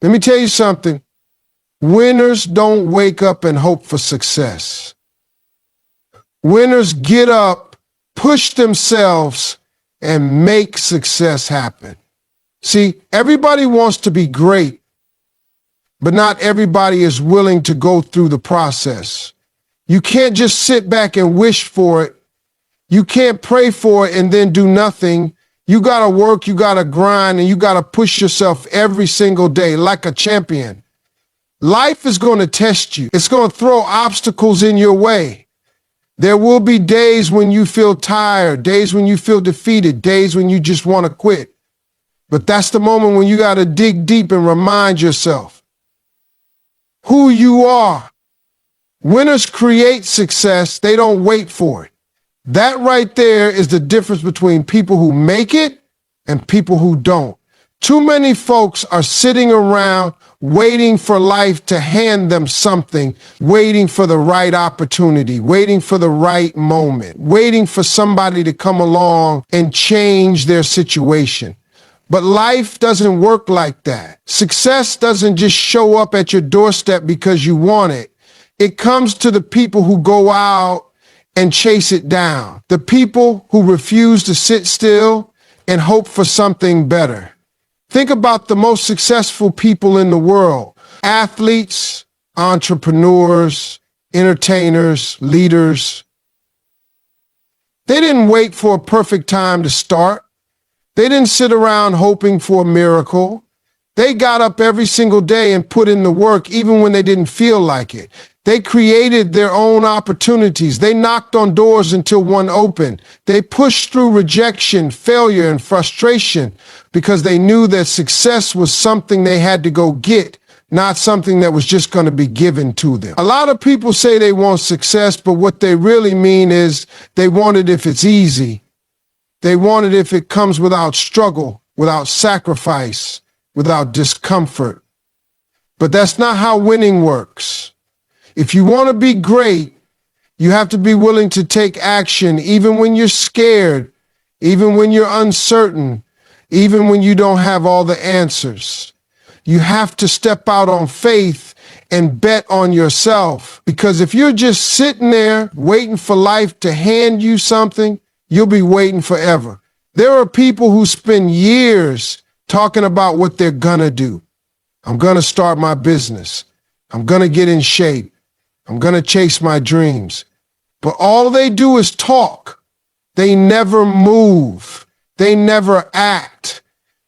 Let me tell you something. Winners don't wake up and hope for success. Winners get up, push themselves, and make success happen. See, everybody wants to be great, but not everybody is willing to go through the process. You can't just sit back and wish for it. You can't pray for it and then do nothing. You got to work, you got to grind, and you got to push yourself every single day like a champion. Life is going to test you. It's going to throw obstacles in your way. There will be days when you feel tired, days when you feel defeated, days when you just want to quit. But that's the moment when you got to dig deep and remind yourself who you are. Winners create success. They don't wait for it. That right there is the difference between people who make it and people who don't. Too many folks are sitting around waiting for life to hand them something, waiting for the right opportunity, waiting for the right moment, waiting for somebody to come along and change their situation. But life doesn't work like that. Success doesn't just show up at your doorstep because you want it. It comes to the people who go out and chase it down. The people who refuse to sit still and hope for something better. Think about the most successful people in the world. Athletes, entrepreneurs, entertainers, leaders. They didn't wait for a perfect time to start. They didn't sit around hoping for a miracle. They got up every single day and put in the work even when they didn't feel like it. They created their own opportunities. They knocked on doors until one opened. They pushed through rejection, failure, and frustration because they knew that success was something they had to go get, not something that was just going to be given to them. A lot of people say they want success, but what they really mean is they want it if it's easy. They want it if it comes without struggle, without sacrifice, without discomfort. But that's not how winning works. If you want to be great, you have to be willing to take action even when you're scared, even when you're uncertain, even when you don't have all the answers. You have to step out on faith and bet on yourself. Because if you're just sitting there waiting for life to hand you something, you'll be waiting forever. There are people who spend years talking about what they're gonna do. I'm gonna start my business. I'm gonna get in shape. I'm gonna chase my dreams. But all they do is talk. They never move. They never act.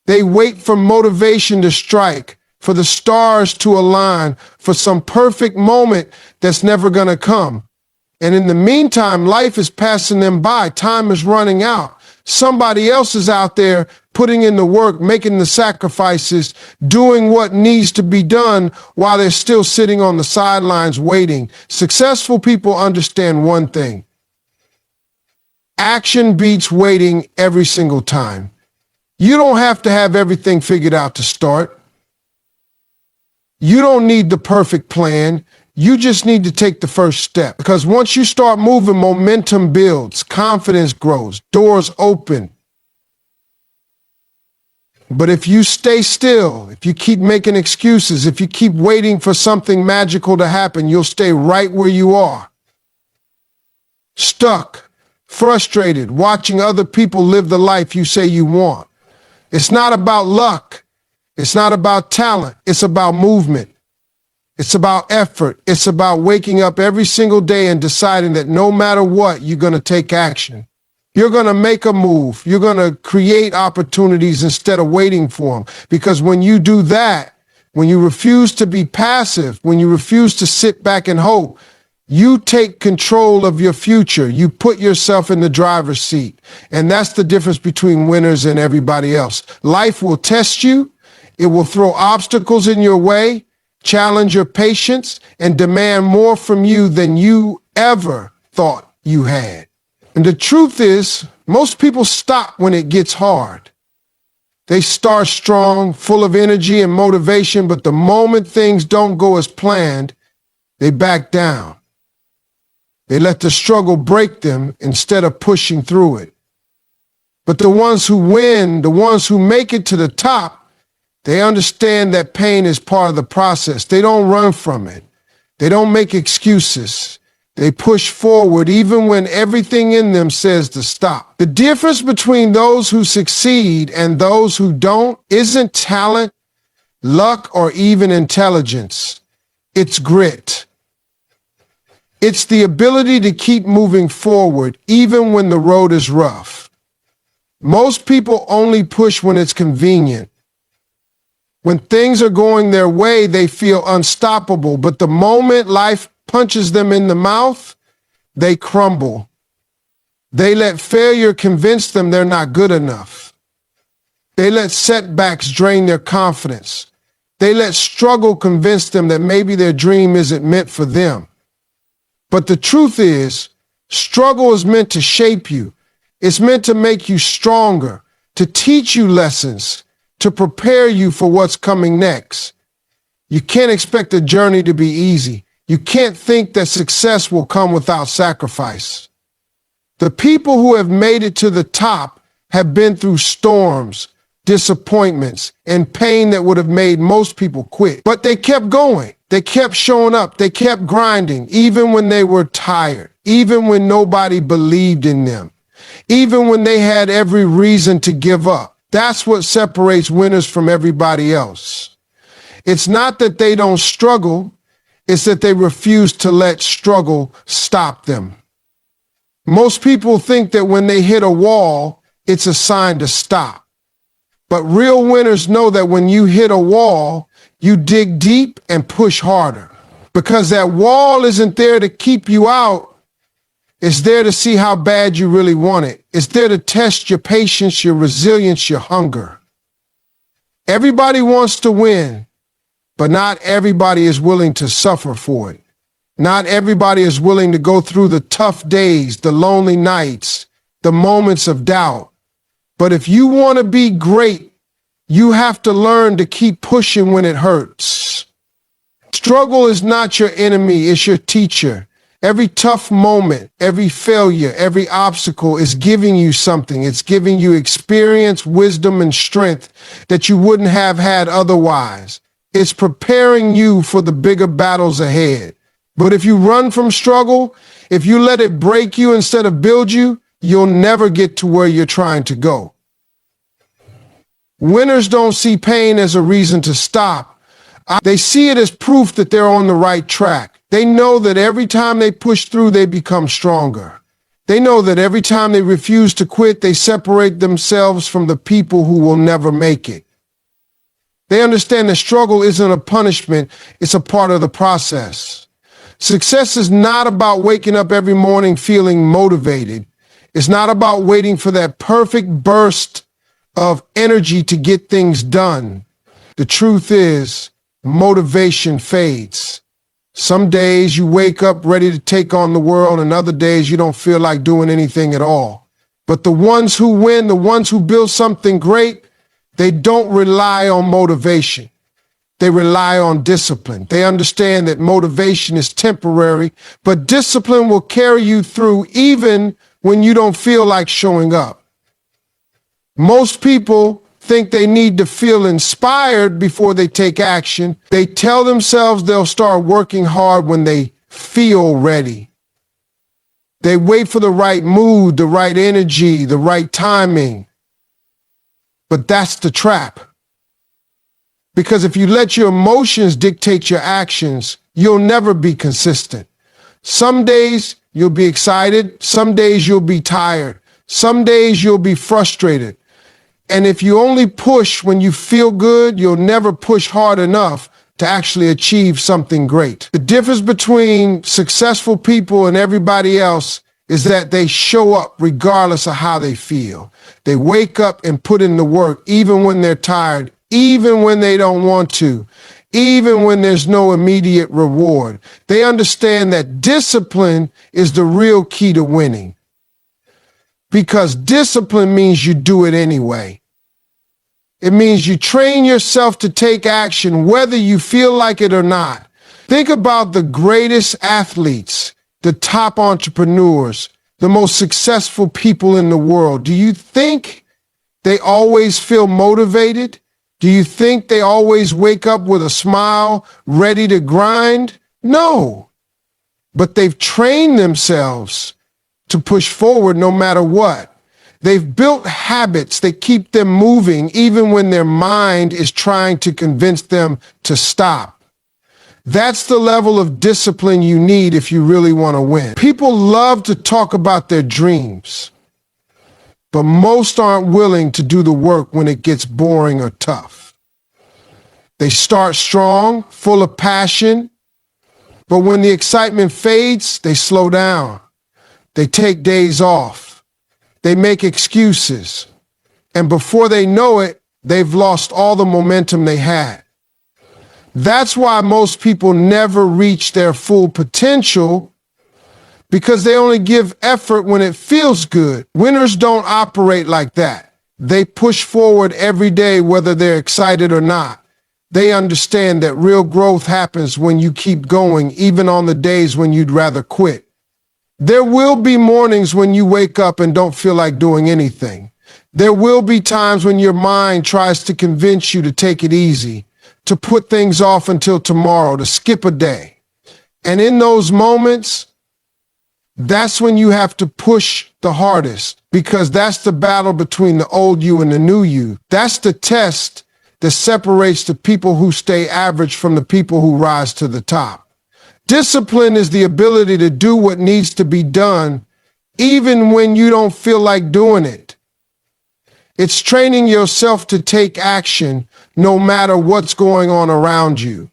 They wait for motivation to strike, for the stars to align, for some perfect moment that's never gonna come. And in the meantime, life is passing them by. Time is running out. Somebody else is out there putting in the work, making the sacrifices, doing what needs to be done while they're still sitting on the sidelines waiting. Successful people understand one thing. Action beats waiting every single time. You don't have to have everything figured out to start. You don't need the perfect plan. You just need to take the first step, because once you start moving, momentum builds, confidence grows, doors open. But if you stay still, if you keep making excuses, if you keep waiting for something magical to happen, you'll stay right where you are. Stuck, frustrated, watching other people live the life you say you want. It's not about luck. It's not about talent. It's about movement. It's about effort. It's about waking up every single day and deciding that no matter what, you're going to take action. You're going to make a move. You're going to create opportunities instead of waiting for them. Because when you do that, when you refuse to be passive, when you refuse to sit back and hope, you take control of your future. You put yourself in the driver's seat. And that's the difference between winners and everybody else. Life will test you. It will throw obstacles in your way, challenge your patience, and demand more from you than you ever thought you had. And the truth is, most people stop when it gets hard. They start strong, full of energy and motivation, but the moment things don't go as planned, they back down. They let the struggle break them instead of pushing through it. But the ones who win, the ones who make it to the top, They understand that pain is part of the process. They don't run from it. They don't make excuses. They push forward even when everything in them says to stop. The difference between those who succeed and those who don't isn't talent, luck, or even intelligence. It's grit. It's the ability to keep moving forward even when the road is rough. Most people only push when it's convenient. When things are going their way, they feel unstoppable, but the moment life punches them in the mouth, they crumble. They let failure convince them they're not good enough. They let setbacks drain their confidence. They let struggle convince them that maybe their dream isn't meant for them. But the truth is, struggle is meant to shape you. It's meant to make you stronger, to teach you lessons, to prepare you for what's coming next. You can't expect the journey to be easy. You can't think that success will come without sacrifice. The people who have made it to the top have been through storms, disappointments, and pain that would have made most people quit. But they kept going. They kept showing up. They kept grinding, even when they were tired, even when nobody believed in them, even when they had every reason to give up. That's what separates winners from everybody else. It's not that they don't struggle. It's that they refuse to let struggle stop them. Most people think that when they hit a wall, it's a sign to stop. But real winners know that when you hit a wall, you dig deep and push harder. Because that wall isn't there to keep you out. It's there to see how bad you really want it. It's there to test your patience, your resilience, your hunger. Everybody wants to win, but not everybody is willing to suffer for it. Not everybody is willing to go through the tough days, the lonely nights, the moments of doubt. But if you want to be great, you have to learn to keep pushing when it hurts. Struggle is not your enemy, it's your teacher. Every tough moment, every failure, every obstacle is giving you something. It's giving you experience, wisdom, and strength that you wouldn't have had otherwise. It's preparing you for the bigger battles ahead. But if you run from struggle, if you let it break you instead of build you, you'll never get to where you're trying to go. Winners don't see pain as a reason to stop. They see it as proof that they're on the right track. They know that every time they push through, they become stronger. They know that every time they refuse to quit, they separate themselves from the people who will never make it. They understand that struggle isn't a punishment, it's a part of the process. Success is not about waking up every morning feeling motivated. It's not about waiting for that perfect burst of energy to get things done. The truth is, motivation fades. Some days you wake up ready to take on the world, and other days you don't feel like doing anything at all. But the ones who win, the ones who build something great, they don't rely on motivation. They rely on discipline. They understand that motivation is temporary, but discipline will carry you through even when you don't feel like showing up. Most people think they need to feel inspired before they take action. They tell themselves they'll start working hard when they feel ready. They wait for the right mood, the right energy, the right timing. But that's the trap. Because if you let your emotions dictate your actions, you'll never be consistent. Some days you'll be excited, some days you'll be tired, some days you'll be frustrated. And if you only push when you feel good, you'll never push hard enough to actually achieve something great. The difference between successful people and everybody else is that they show up regardless of how they feel. They wake up and put in the work even when they're tired, even when they don't want to, even when there's no immediate reward. They understand that discipline is the real key to winning. Because discipline means you do it anyway. It means you train yourself to take action whether you feel like it or not. Think about the greatest athletes, the top entrepreneurs, the most successful people in the world. Do you think they always feel motivated? Do you think they always wake up with a smile, ready to grind? No. But they've trained themselves to push forward no matter what. They've built habits that keep them moving even when their mind is trying to convince them to stop. That's the level of discipline you need if you really want to win. People love to talk about their dreams, but most aren't willing to do the work when it gets boring or tough. They start strong, full of passion, but when the excitement fades, they slow down. They take days off. They make excuses. And before they know it, they've lost all the momentum they had. That's why most people never reach their full potential, because they only give effort when it feels good. Winners don't operate like that. They push forward every day, whether they're excited or not. They understand that real growth happens when you keep going, even on the days when you'd rather quit. There will be mornings when you wake up and don't feel like doing anything. There will be times when your mind tries to convince you to take it easy, to put things off until tomorrow, to skip a day. And in those moments, that's when you have to push the hardest, because that's the battle between the old you and the new you. That's the test that separates the people who stay average from the people who rise to the top. Discipline is the ability to do what needs to be done, even when you don't feel like doing it. It's training yourself to take action no matter what's going on around you.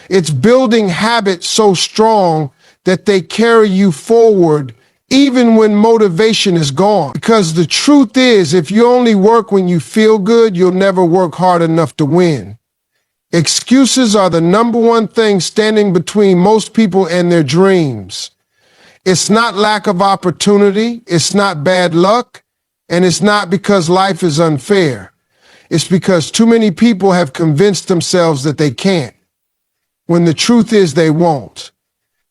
It's building habits so strong that they carry you forward even when motivation is gone. Because the truth is, if you only work when you feel good, you'll never work hard enough to win. Excuses are the number one thing standing between most people and their dreams. It's not lack of opportunity, it's not bad luck, and it's not because life is unfair. It's because too many people have convinced themselves that they can't, when the truth is they won't.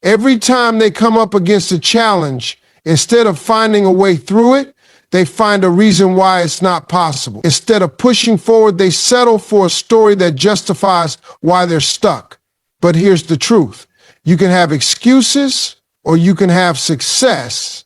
Every time they come up against a challenge, instead of finding a way through it, they find a reason why it's not possible. Instead of pushing forward, they settle for a story that justifies why they're stuck. But here's the truth. You can have excuses or you can have success.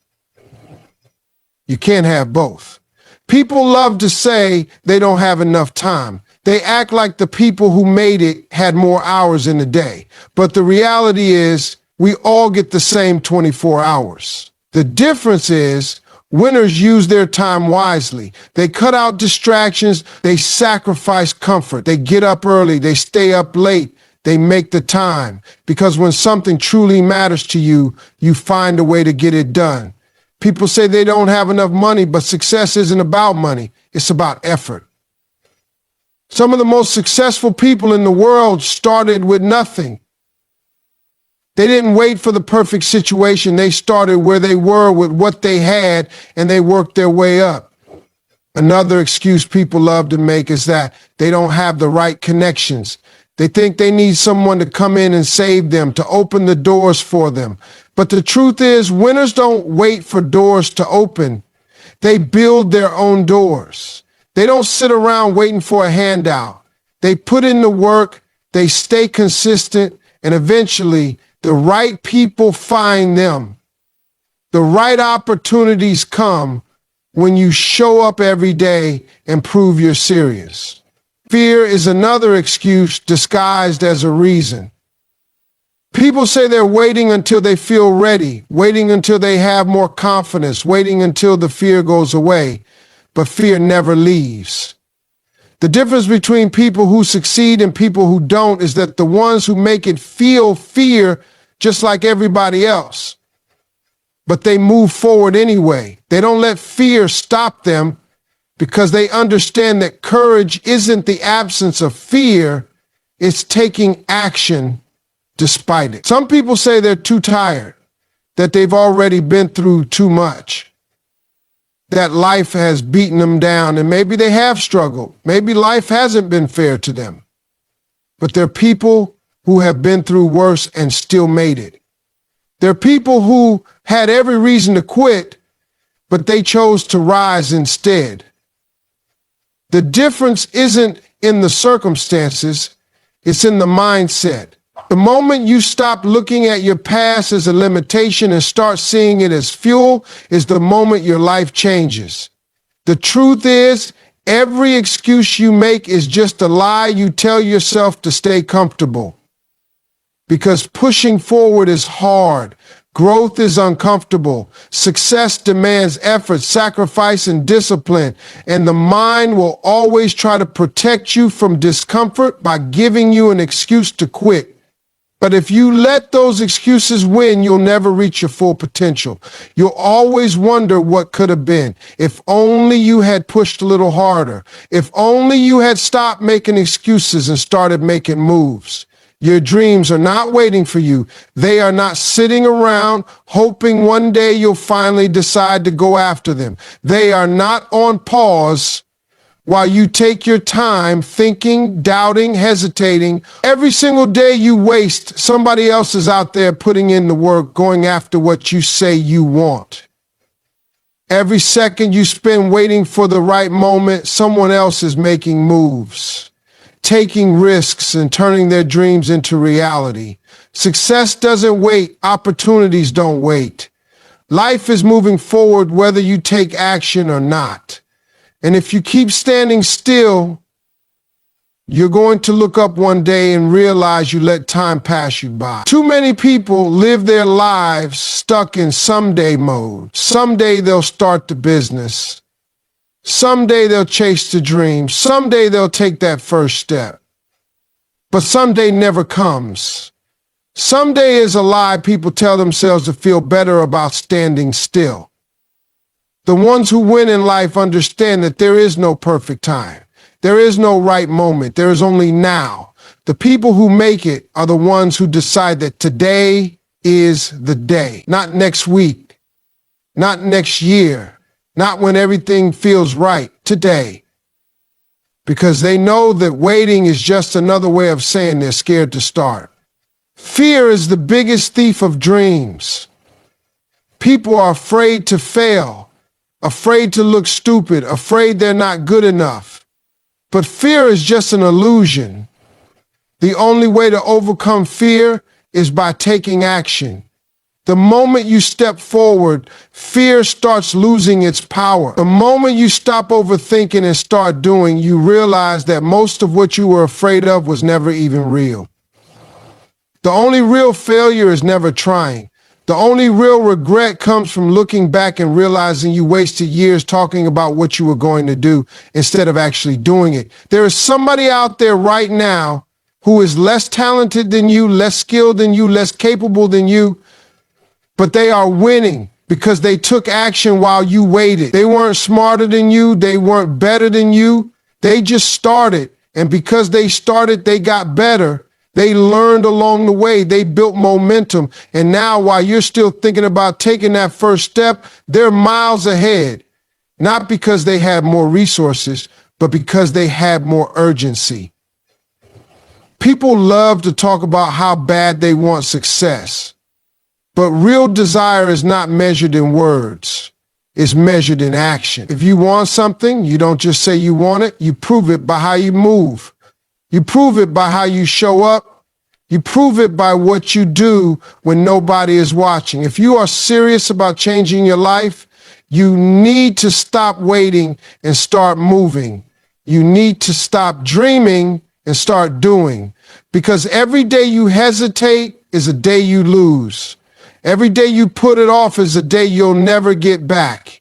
You can't have both. People love to say they don't have enough time. They act like the people who made it had more hours in the day. But the reality is, we all get the same 24 hours. The difference is, winners use their time wisely. They cut out distractions. They sacrifice comfort. They get up early. They stay up late. They make the time. Because when something truly matters to you, you find a way to get it done. People say they don't have enough money, but success isn't about money. It's about effort. Some of the most successful people in the world started with nothing. They didn't wait for the perfect situation. They started where they were with what they had, and they worked their way up. Another excuse people love to make is that they don't have the right connections. They think they need someone to come in and save them, to open the doors for them. But the truth is, winners don't wait for doors to open. They build their own doors. They don't sit around waiting for a handout. They put in the work, they stay consistent, and eventually the right people find them. The right opportunities come when you show up every day and prove you're serious. Fear is another excuse disguised as a reason. People say they're waiting until they feel ready, waiting until they have more confidence, waiting until the fear goes away. But fear never leaves. The difference between people who succeed and people who don't is that the ones who make it feel fear just like everybody else, but they move forward anyway. They don't let fear stop them because they understand that courage isn't the absence of fear, it's taking action despite it. Some people say they're too tired, that they've already been through too much, that life has beaten them down, and maybe they have struggled. Maybe life hasn't been fair to them. But there are people who have been through worse and still made it. There are people who had every reason to quit, but they chose to rise instead. The difference isn't in the circumstances, it's in the mindset. The moment you stop looking at your past as a limitation and start seeing it as fuel is the moment your life changes. The truth is, every excuse you make is just a lie you tell yourself to stay comfortable. Because pushing forward is hard. Growth is uncomfortable. Success demands effort, sacrifice, and discipline. And the mind will always try to protect you from discomfort by giving you an excuse to quit. But if you let those excuses win, you'll never reach your full potential. You'll always wonder what could have been. If only you had pushed a little harder. If only you had stopped making excuses and started making moves. Your dreams are not waiting for you. They are not sitting around hoping one day you'll finally decide to go after them. They are not on pause while you take your time thinking, doubting, hesitating. Every single day you waste, somebody else is out there putting in the work, going after what you say you want. Every second you spend waiting for the right moment, someone else is making moves, taking risks and turning their dreams into reality. Success doesn't wait. Opportunities don't wait. Life is moving forward whether you take action or not. And if you keep standing still, you're going to look up one day and realize you let time pass you by. Too many people live their lives stuck in someday mode. Someday they'll start the business. Someday they'll chase the dream. Someday they'll take that first step. But someday never comes. Someday is a lie people tell themselves to feel better about standing still. The ones who win in life understand that there is no perfect time. There is no right moment. There is only now. The people who make it are the ones who decide that today is the day, not next week, not next year, not when everything feels right, today. Because they know that waiting is just another way of saying they're scared to start. Fear is the biggest thief of dreams. People are afraid to fail, afraid to look stupid, afraid they're not good enough. But fear is just an illusion. The only way to overcome fear is by taking action. The moment you step forward, fear starts losing its power. The moment you stop overthinking and start doing, you realize that most of what you were afraid of was never even real. The only real failure is never trying. The only real regret comes from looking back and realizing you wasted years talking about what you were going to do instead of actually doing it. There is somebody out there right now who is less talented than you, less skilled than you, less capable than you, but they are winning because they took action while you waited. They weren't smarter than you. They weren't better than you. They just started. And because they started, they got better. They learned along the way. They built momentum. And now while you're still thinking about taking that first step, they're miles ahead. Not because they had more resources, but because they had more urgency. People love to talk about how bad they want success. But real desire is not measured in words. It's measured in action. If you want something, you don't just say you want it. You prove it by how you move. You prove it by how you show up. You prove it by what you do when nobody is watching. If you are serious about changing your life, you need to stop waiting and start moving. You need to stop dreaming and start doing. Because every day you hesitate is a day you lose. Every day you put it off is a day you'll never get back.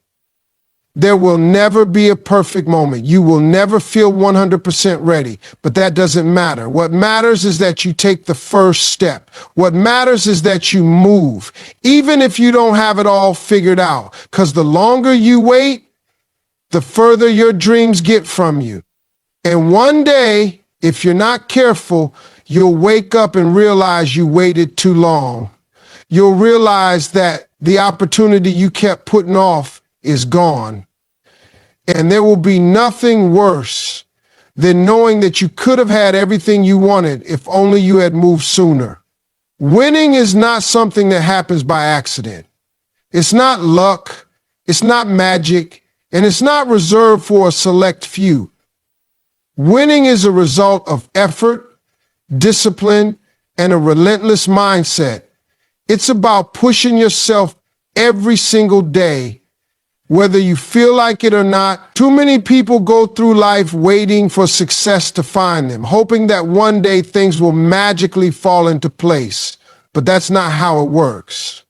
There will never be a perfect moment. You will never feel 100% ready, but that doesn't matter. What matters is that you take the first step. What matters is that you move, even if you don't have it all figured out, because the longer you wait, the further your dreams get from you. And one day, if you're not careful, you'll wake up and realize you waited too long. You'll realize that the opportunity you kept putting off is gone. And there will be nothing worse than knowing that you could have had everything you wanted if only you had moved sooner. Winning is not something that happens by accident. It's not luck, it's not magic, and it's not reserved for a select few. Winning is a result of effort, discipline, and a relentless mindset. It's about pushing yourself every single day, whether you feel like it or not. Too many people go through life waiting for success to find them, hoping that one day things will magically fall into place. But that's not how it works.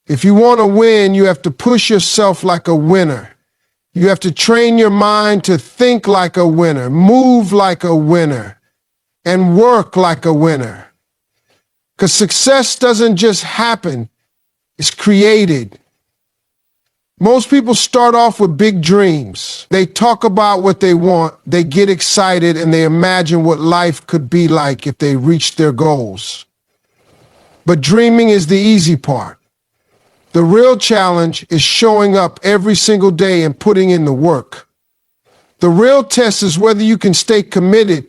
If you want to win, you have to push yourself like a winner. You have to train your mind to think like a winner, move like a winner, and work like a winner. Because success doesn't just happen, it's created. Most people start off with big dreams. They talk about what they want, they get excited, and they imagine what life could be like if they reached their goals. But dreaming is the easy part. The real challenge is showing up every single day and putting in the work. The real test is whether you can stay committed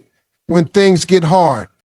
when things get hard.